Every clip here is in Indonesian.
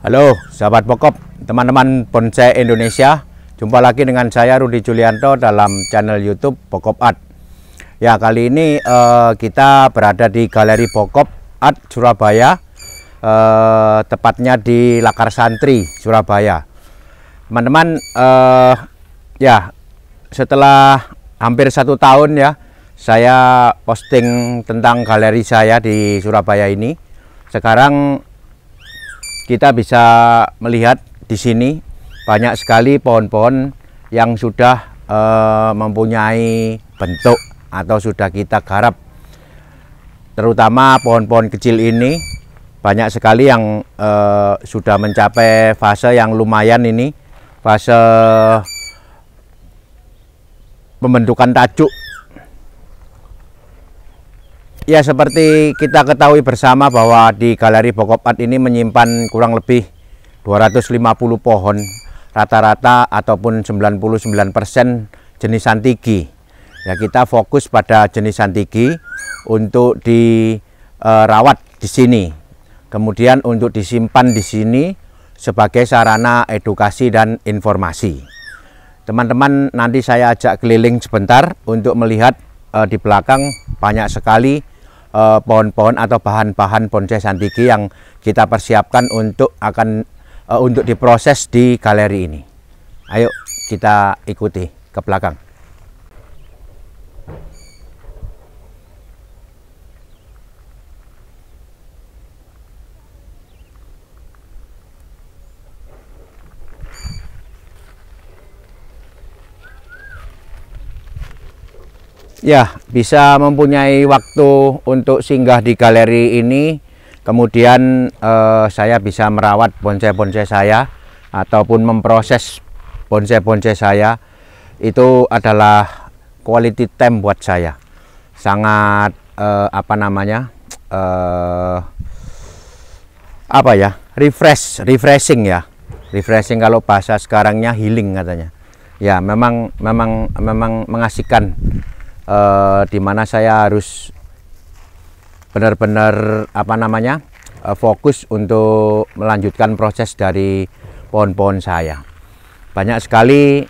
Halo sahabat pokop, teman-teman bonsai Indonesia. Jumpa lagi dengan saya Rudi Julianto dalam channel YouTube Pokop Art. Ya, kali ini kita berada di Galeri Pokop Art Surabaya, tepatnya di Lakar Santri Surabaya. Teman-teman, ya setelah hampir 1 tahun ya saya posting tentang galeri saya di Surabaya ini. Sekarang kita bisa melihat di sini banyak sekali pohon-pohon yang sudah mempunyai bentuk atau sudah kita garap. Terutama pohon-pohon kecil ini banyak sekali yang sudah mencapai fase yang lumayan ini, fase pembentukan tajuk. Ya, seperti kita ketahui bersama bahwa di Galeri Pokop Art ini menyimpan kurang lebih 250 pohon, rata-rata ataupun 99% jenisan tigi. Ya, kita fokus pada jenisan tigi untuk dirawat di sini. Kemudian untuk disimpan di sini sebagai sarana edukasi dan informasi. Teman-teman, nanti saya ajak keliling sebentar untuk melihat di belakang banyak sekali pohon-pohon atau bahan-bahan bonsai santigi yang kita persiapkan untuk diproses di galeri ini. Ayo kita ikuti ke belakang. Ya, bisa mempunyai waktu untuk singgah di galeri ini, kemudian saya bisa merawat bonsai-bonsai saya ataupun memproses bonsai-bonsai saya. Itu adalah quality time buat saya. Sangat refreshing ya. Refreshing kalau bahasa sekarangnya healing katanya. Ya, memang mengasihkan. Di mana saya harus benar-benar fokus untuk melanjutkan proses dari pohon-pohon saya. Banyak sekali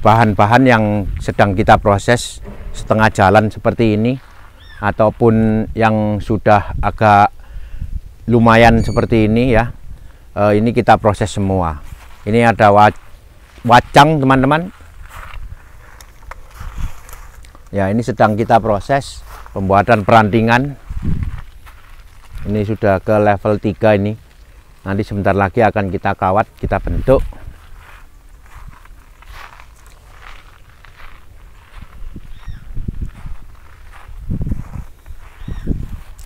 bahan-bahan yang sedang kita proses setengah jalan seperti ini, ataupun yang sudah agak lumayan seperti ini ya. Ini kita proses semua. Ini ada wacang, teman-teman. Ya, ini sedang kita proses pembuatan perantingan. Ini sudah ke level 3 ini. Nanti sebentar lagi akan kita kawat, kita bentuk.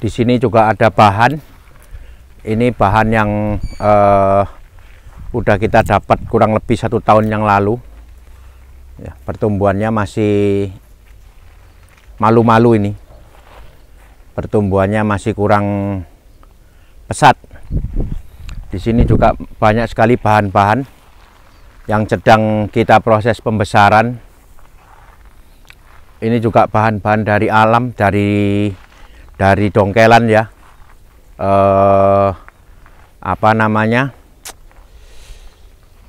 Di sini juga ada bahan. Ini bahan yang udah kita dapat kurang lebih 1 tahun yang lalu. Ya, pertumbuhannya masih malu-malu ini, pertumbuhannya masih kurang pesat. Di sini juga banyak sekali bahan-bahan yang sedang kita proses pembesaran. Ini juga bahan-bahan dari alam, dari dongkelan ya.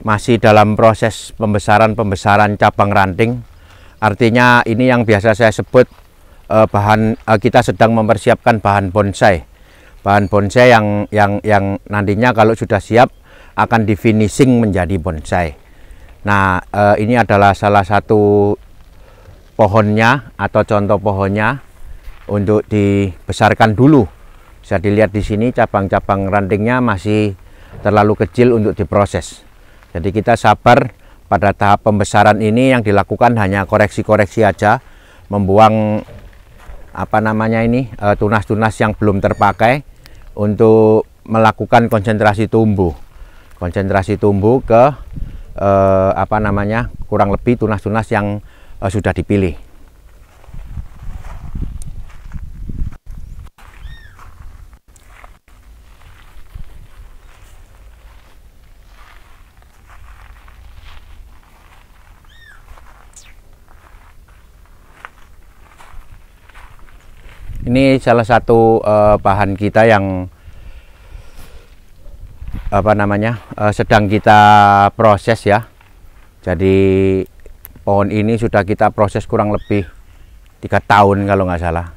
Masih dalam proses pembesaran cabang ranting. Artinya ini yang biasa saya sebut kita sedang mempersiapkan bahan bonsai yang nantinya kalau sudah siap akan di finishing menjadi bonsai. Nah, ini adalah salah satu pohonnya atau contoh pohonnya untuk dibesarkan dulu. Bisa dilihat di sini cabang-cabang rantingnya masih terlalu kecil untuk diproses. Jadi kita sabar. Pada tahap pembesaran ini yang dilakukan hanya koreksi-koreksi aja, membuang tunas-tunas yang belum terpakai untuk melakukan konsentrasi tumbuh ke kurang lebih tunas-tunas yang sudah dipilih. Ini salah satu bahan kita yang sedang kita proses ya. Jadi pohon ini sudah kita proses kurang lebih 3 tahun kalau nggak salah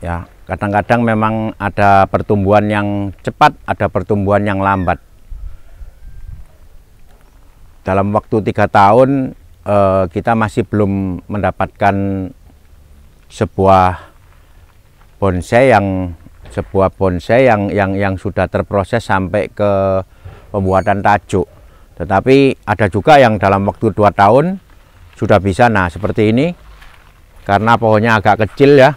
ya. Kadang-kadang memang ada pertumbuhan yang cepat, ada pertumbuhan yang lambat. Dalam waktu 3 tahun kita masih belum mendapatkan sebuah bonsai yang sudah terproses sampai ke pembuatan tajuk. Tetapi ada juga yang dalam waktu 2 tahun sudah bisa. Nah, seperti ini, karena pohonnya agak kecil ya,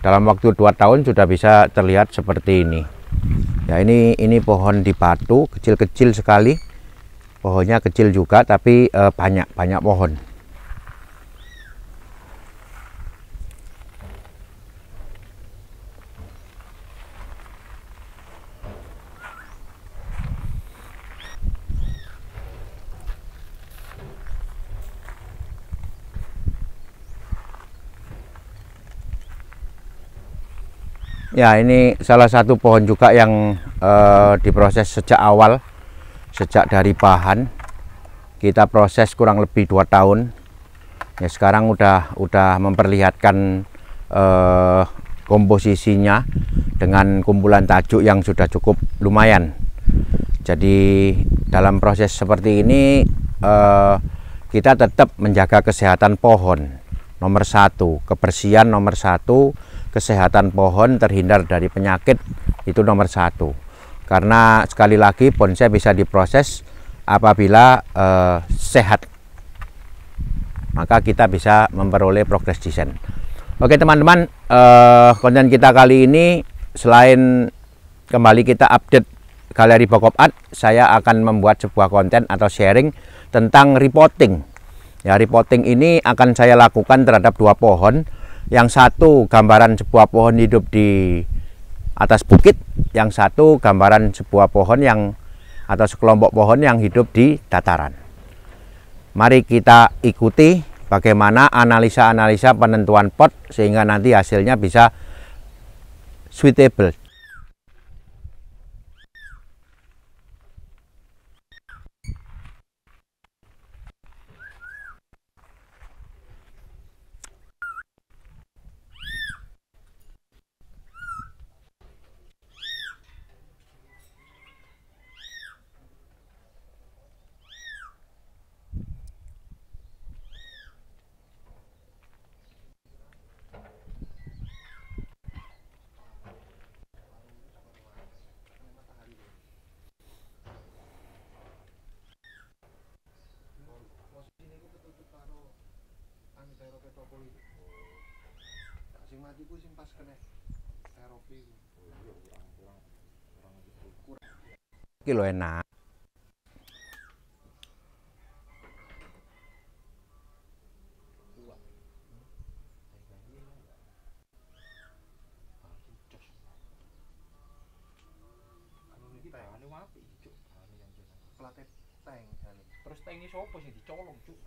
dalam waktu 2 tahun sudah bisa terlihat seperti ini. Ya, ini pohon di batu, kecil-kecil sekali. Pohonnya kecil juga, tapi banyak pohon. Ya, ini salah satu pohon juga yang diproses sejak awal, sejak dari bahan kita proses kurang lebih 2 tahun. Ya, sekarang udah memperlihatkan komposisinya dengan kumpulan tajuk yang sudah cukup lumayan. Jadi dalam proses seperti ini kita tetap menjaga kesehatan pohon nomor 1, kebersihan nomor 1. Kesehatan pohon, terhindar dari penyakit, itu nomor 1. Karena sekali lagi bonsai bisa diproses apabila sehat, maka kita bisa memperoleh progres desain. Oke teman-teman, konten kita kali ini selain kembali kita update galeri Pokop Art, saya akan membuat sebuah konten atau sharing tentang repotting. Ya, repotting ini akan saya lakukan terhadap 2 pohon. Yang satu gambaran sebuah pohon hidup di atas bukit, yang satu gambaran sebuah pohon atau sekelompok pohon yang hidup di dataran. Mari kita ikuti bagaimana analisa-analisa penentuan pot sehingga nanti hasilnya bisa suitable. Kilo enak. Terus tangi sopo sih dicolong cuk.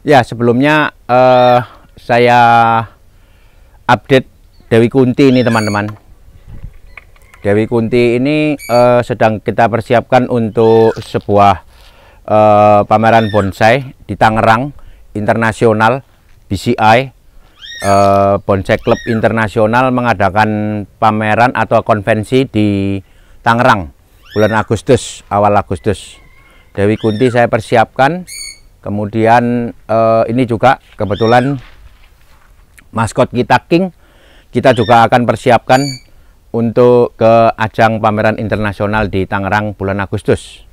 Ya, sebelumnya saya update Dewi Kunti ini teman-teman. Dewi Kunti ini sedang kita persiapkan untuk sebuah pameran bonsai di Tangerang Internasional. BCI Bonsai Club Internasional mengadakan pameran atau konvensi di Tangerang bulan Agustus, awal Agustus. Dewi Kunti saya persiapkan. Kemudian ini juga kebetulan maskot kita King, kita juga akan persiapkan untuk ke ajang pameran internasional di Tangerang bulan Agustus.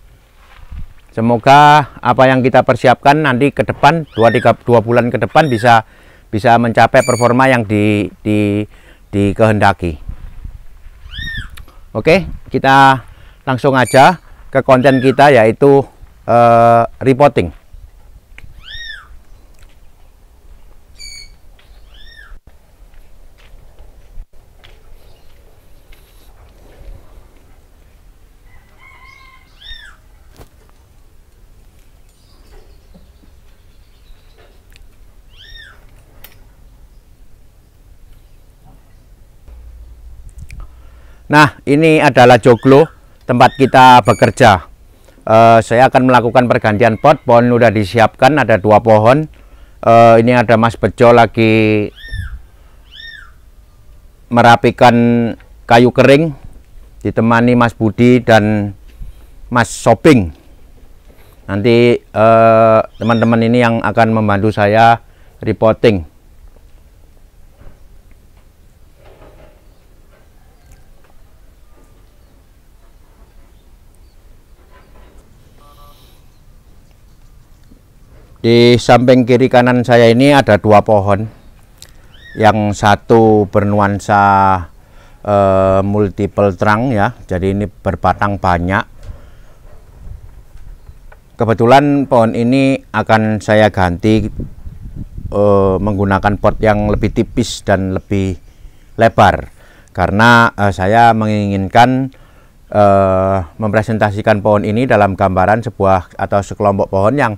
Semoga apa yang kita persiapkan nanti ke depan 2 bulan ke depan bisa mencapai performa yang dikehendaki. Oke, kita langsung aja ke konten kita, yaitu repotting. Nah, ini adalah joglo tempat kita bekerja. Saya akan melakukan pergantian pot. Pohon sudah disiapkan, ada 2 pohon. Ini ada Mas Bejo lagi merapikan kayu kering, ditemani Mas Budi dan Mas Shopping. Nanti teman-teman ini yang akan membantu saya repotting. Di samping kiri kanan saya ini ada 2 pohon. Yang satu bernuansa multiple trunk ya, jadi ini berbatang banyak. Kebetulan pohon ini akan saya ganti menggunakan pot yang lebih tipis dan lebih lebar, karena saya menginginkan mempresentasikan pohon ini dalam gambaran sebuah atau sekelompok pohon yang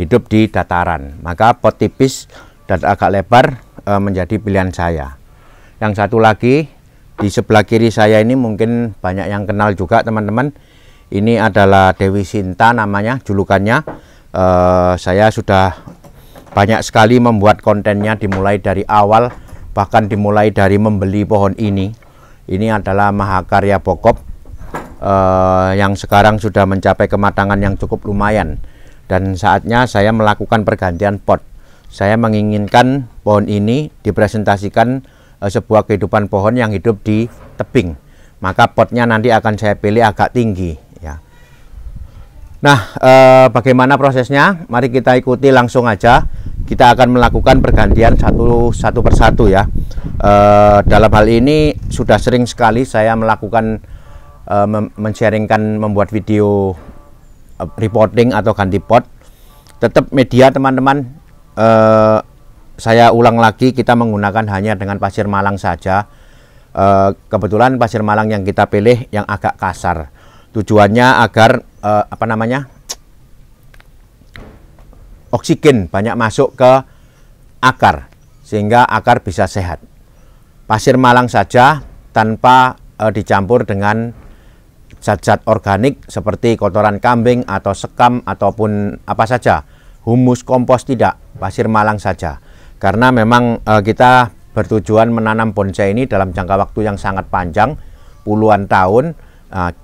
hidup di dataran. Maka pot tipis dan agak lebar menjadi pilihan saya. Yang satu lagi di sebelah kiri saya ini mungkin banyak yang kenal juga teman-teman. Ini adalah Dewi Sinta namanya, julukannya. Saya sudah banyak sekali membuat kontennya, dimulai dari awal, bahkan dimulai dari membeli pohon ini. Ini adalah mahakarya pokop yang sekarang sudah mencapai kematangan yang cukup lumayan. Dan saatnya saya melakukan pergantian pot. Saya menginginkan pohon ini dipresentasikan sebuah kehidupan pohon yang hidup di tebing. Maka potnya nanti akan saya pilih agak tinggi ya. Nah, bagaimana prosesnya? Mari kita ikuti langsung aja. Kita akan melakukan pergantian satu persatu ya. Dalam hal ini sudah sering sekali saya melakukan men-sharingkan, membuat video repotting atau ganti pot. Tetap media teman-teman, saya ulang lagi, kita menggunakan hanya dengan pasir malang saja. Kebetulan pasir malang yang kita pilih yang agak kasar. Tujuannya agar oksigen banyak masuk ke akar sehingga akar bisa sehat. Pasir malang saja tanpa dicampur dengan zat-zat organik seperti kotoran kambing atau sekam ataupun apa saja, humus, kompos, tidak, pasir malang saja. Karena memang kita bertujuan menanam bonsai ini dalam jangka waktu yang sangat panjang, puluhan tahun.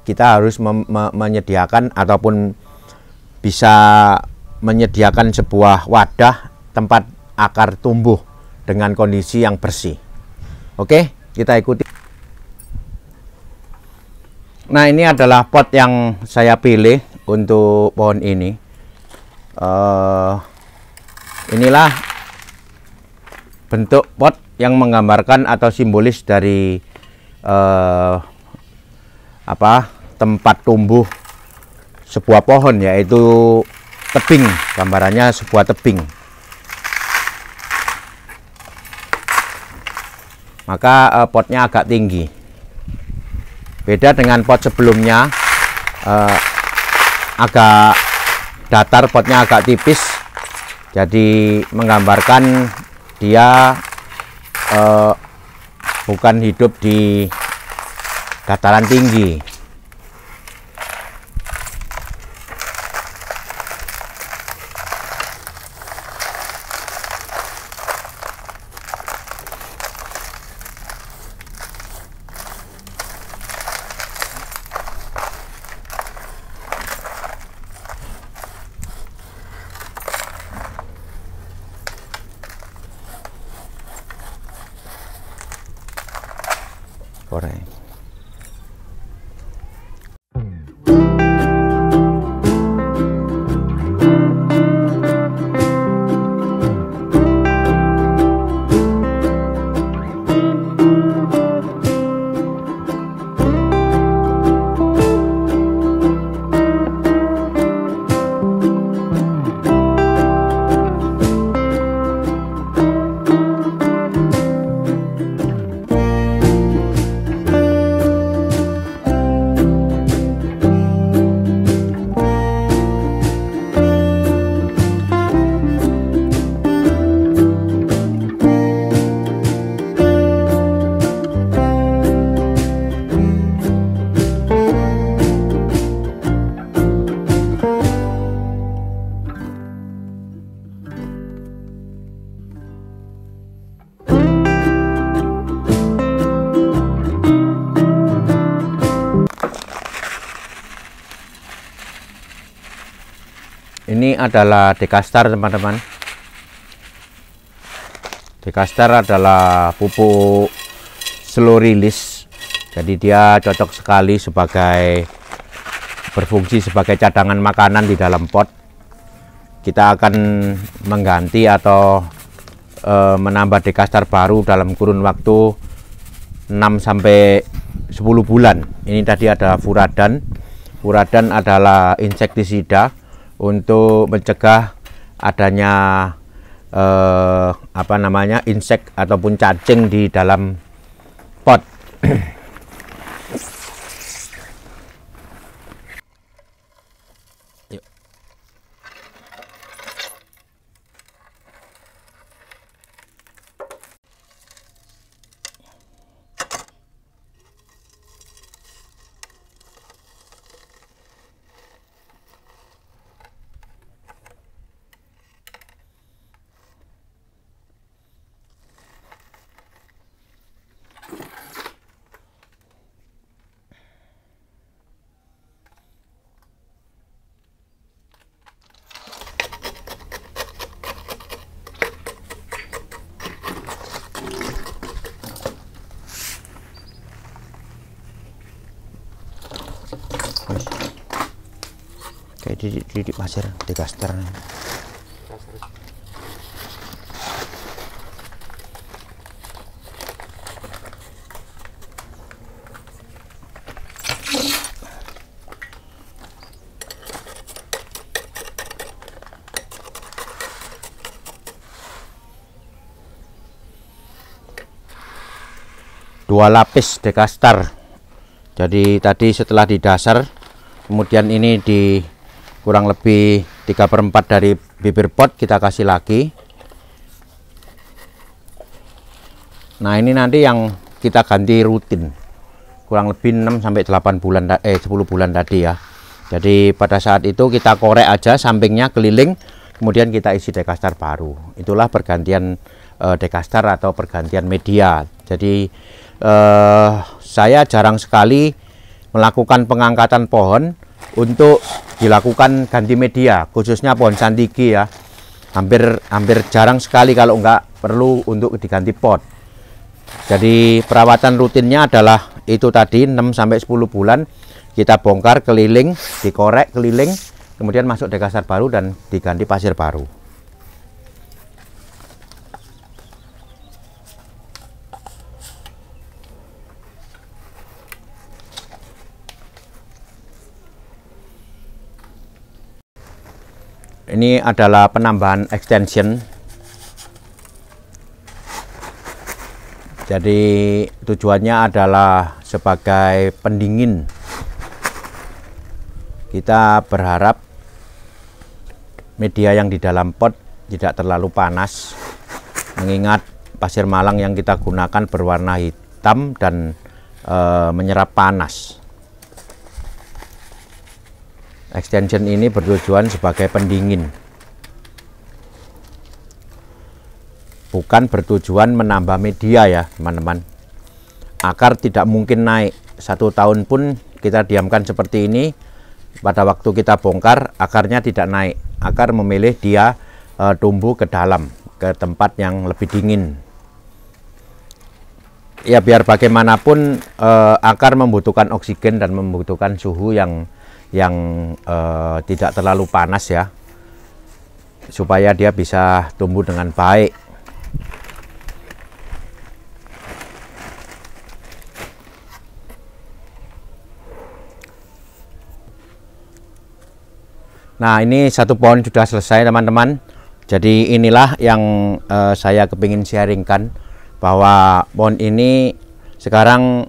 Kita harus menyediakan ataupun bisa menyediakan sebuah wadah tempat akar tumbuh dengan kondisi yang bersih. Oke, kita ikuti. Nah, ini adalah pot yang saya pilih untuk pohon ini. Inilah bentuk pot yang menggambarkan atau simbolis dari tempat tumbuh sebuah pohon, yaitu tebing. Gambarannya sebuah tebing. Maka potnya agak tinggi. Beda dengan pot sebelumnya, agak datar, potnya agak tipis. Jadi menggambarkan dia bukan hidup di dataran tinggi. Goreng. Ini adalah Dekastar, teman-teman. Dekastar adalah pupuk slow release. Jadi dia cocok sekali sebagai berfungsi sebagai cadangan makanan di dalam pot. Kita akan mengganti atau menambah Dekastar baru dalam kurun waktu 6 sampai 10 bulan. Ini tadi ada Furadan. Furadan adalah insektisida untuk mencegah adanya insek ataupun cacing di dalam pot. Yuk. Kayak di pasir Dekastar. Dua lapis Dekastar. Jadi tadi setelah di dasar, kemudian ini di kurang lebih 3/4 dari bibir pot kita kasih lagi. Nah, ini nanti yang kita ganti rutin. Kurang lebih 6 sampai 8 bulan 10 bulan tadi ya. Jadi pada saat itu kita korek aja sampingnya keliling, kemudian kita isi Dekastar baru. Itulah pergantian Dekastar atau pergantian media. Jadi saya jarang sekali melakukan pengangkatan pohon untuk dilakukan ganti media, khususnya pohon santiki ya. Hampir jarang sekali kalau enggak perlu untuk diganti pot. Jadi perawatan rutinnya adalah itu tadi 6 sampai 10 bulan kita bongkar keliling, dikorek keliling, kemudian masuk Dekastar baru dan diganti pasir baru. Ini adalah penambahan extension. Jadi tujuannya adalah sebagai pendingin. Kita berharap media yang di dalam pot tidak terlalu panas, mengingat pasir malang yang kita gunakan berwarna hitam dan menyerap panas. Extension ini bertujuan sebagai pendingin, bukan bertujuan menambah media ya teman-teman. Akar tidak mungkin naik, 1 tahun pun kita diamkan seperti ini. Pada waktu kita bongkar, akarnya tidak naik. Akar memilih dia tumbuh ke dalam, ke tempat yang lebih dingin. Ya biar bagaimanapun akar membutuhkan oksigen dan membutuhkan suhu yang tidak terlalu panas ya, supaya dia bisa tumbuh dengan baik. Nah, ini satu pohon sudah selesai teman-teman. Jadi inilah yang saya kepingin sharingkan, bahwa pohon ini sekarang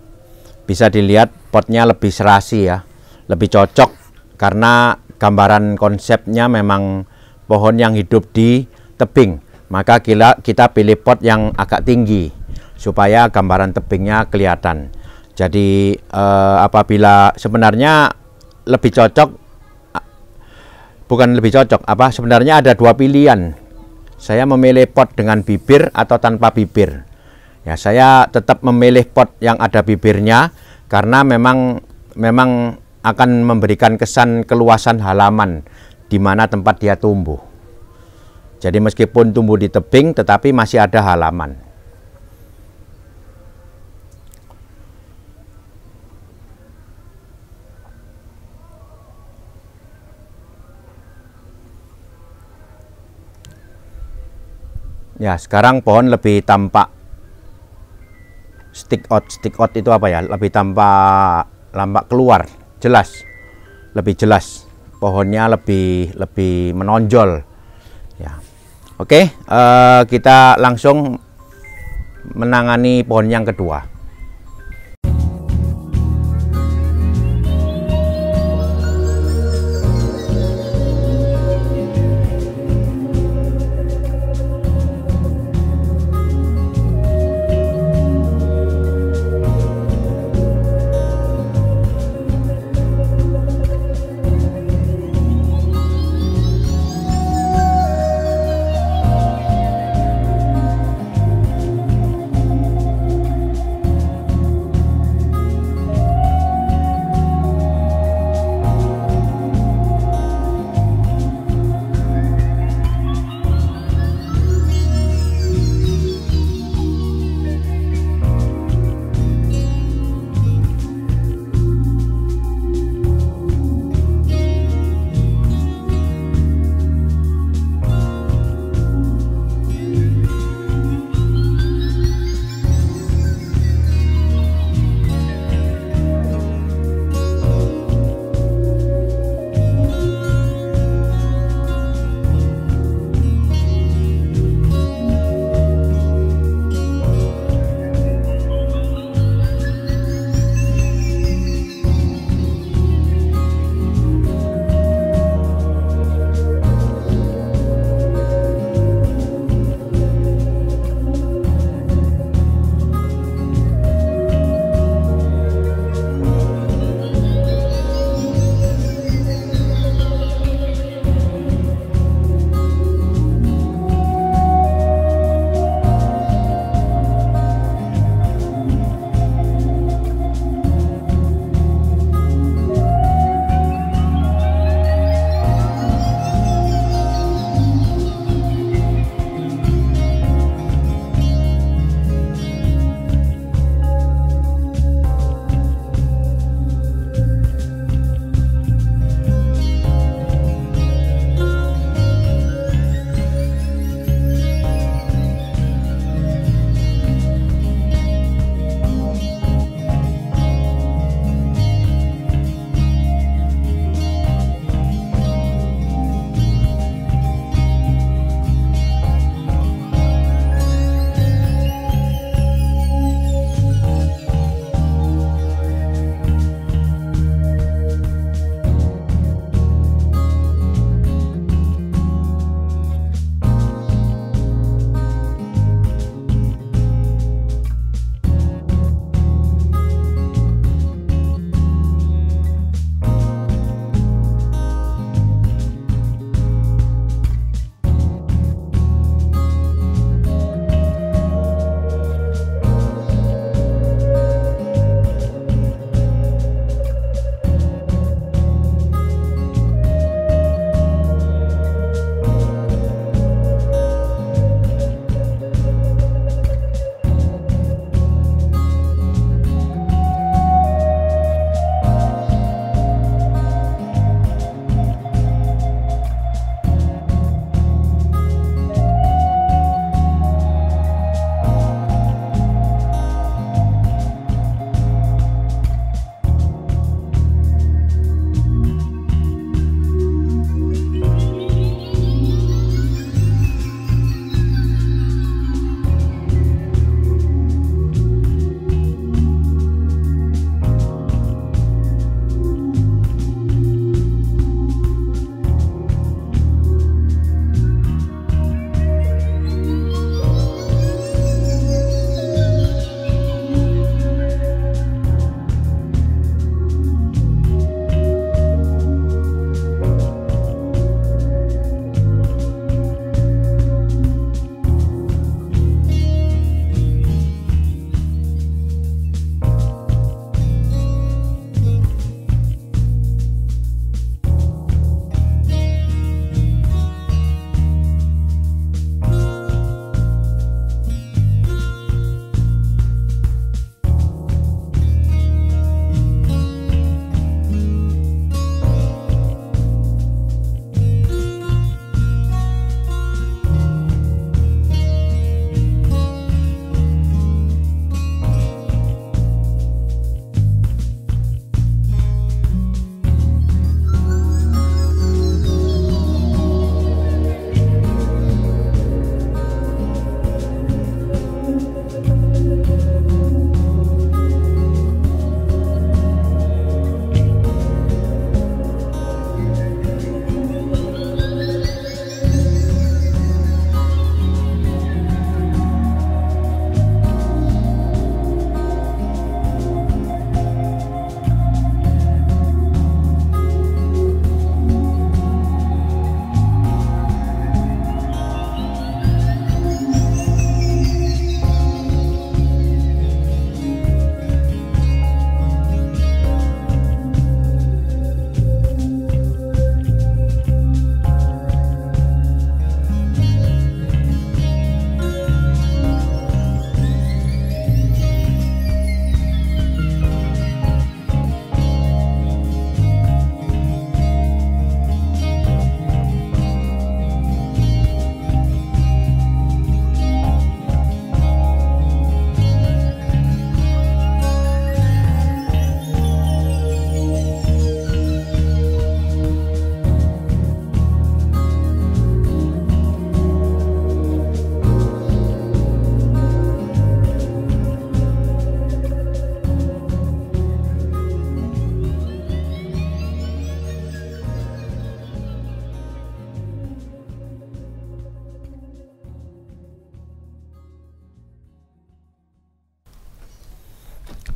bisa dilihat potnya lebih serasi ya, lebih cocok karena gambaran konsepnya memang pohon yang hidup di tebing. Maka kita pilih pot yang agak tinggi supaya gambaran tebingnya kelihatan. Jadi apabila sebenarnya lebih cocok, bukan lebih cocok, sebenarnya ada dua pilihan. Saya memilih pot dengan bibir atau tanpa bibir. Ya, saya tetap memilih pot yang ada bibirnya karena memang akan memberikan kesan keluasan halaman di mana tempat dia tumbuh. Jadi meskipun tumbuh di tebing, tetapi masih ada halaman. Ya, sekarang pohon lebih tampak stick out itu apa ya? Lebih tampak keluar, jelas, lebih jelas. Pohonnya lebih menonjol. Ya, oke, kita langsung menangani pohon yang kedua.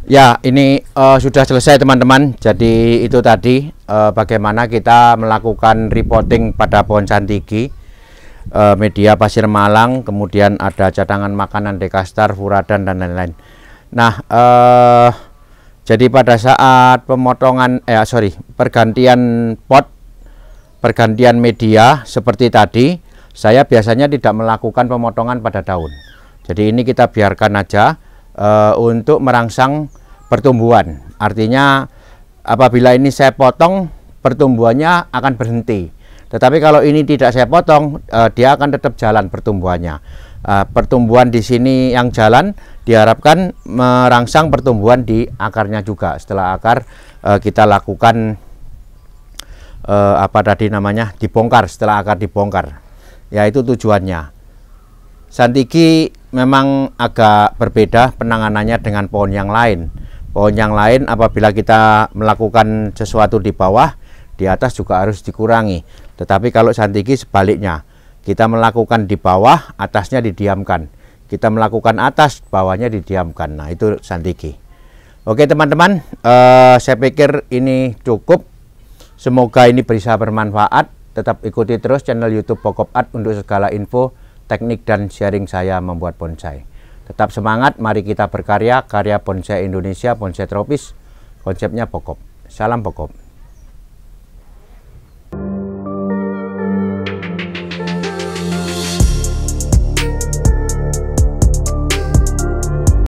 Ya, ini sudah selesai teman-teman. Jadi itu tadi bagaimana kita melakukan reporting pada pohon santiki, media pasir malang, kemudian ada cadangan makanan dekastar, furadan dan lain-lain. Nah, jadi pada saat pergantian pot, pergantian media seperti tadi, saya biasanya tidak melakukan pemotongan pada daun. Jadi ini kita biarkan aja untuk merangsang pertumbuhan. Artinya apabila ini saya potong, pertumbuhannya akan berhenti. Tetapi kalau ini tidak saya potong, dia akan tetap jalan pertumbuhannya. Pertumbuhan di sini yang jalan diharapkan merangsang pertumbuhan di akarnya juga. Setelah akar kita lakukan dibongkar. Setelah akar dibongkar, ya itu tujuannya. Santiki memang agak berbeda penanganannya dengan pohon yang lain. Pohon yang lain apabila kita melakukan sesuatu di bawah, di atas juga harus dikurangi. Tetapi kalau santiki sebaliknya, kita melakukan di bawah, atasnya didiamkan. Kita melakukan atas, bawahnya didiamkan. Nah itu santiki. Oke teman-teman, saya pikir ini cukup. Semoga ini bisa bermanfaat. Tetap ikuti terus channel YouTube Pokop Art untuk segala info, teknik dan sharing saya membuat bonsai. Tetap semangat, mari kita berkarya, karya bonsai Indonesia, bonsai tropis, konsepnya Pokop. Salam Pokop.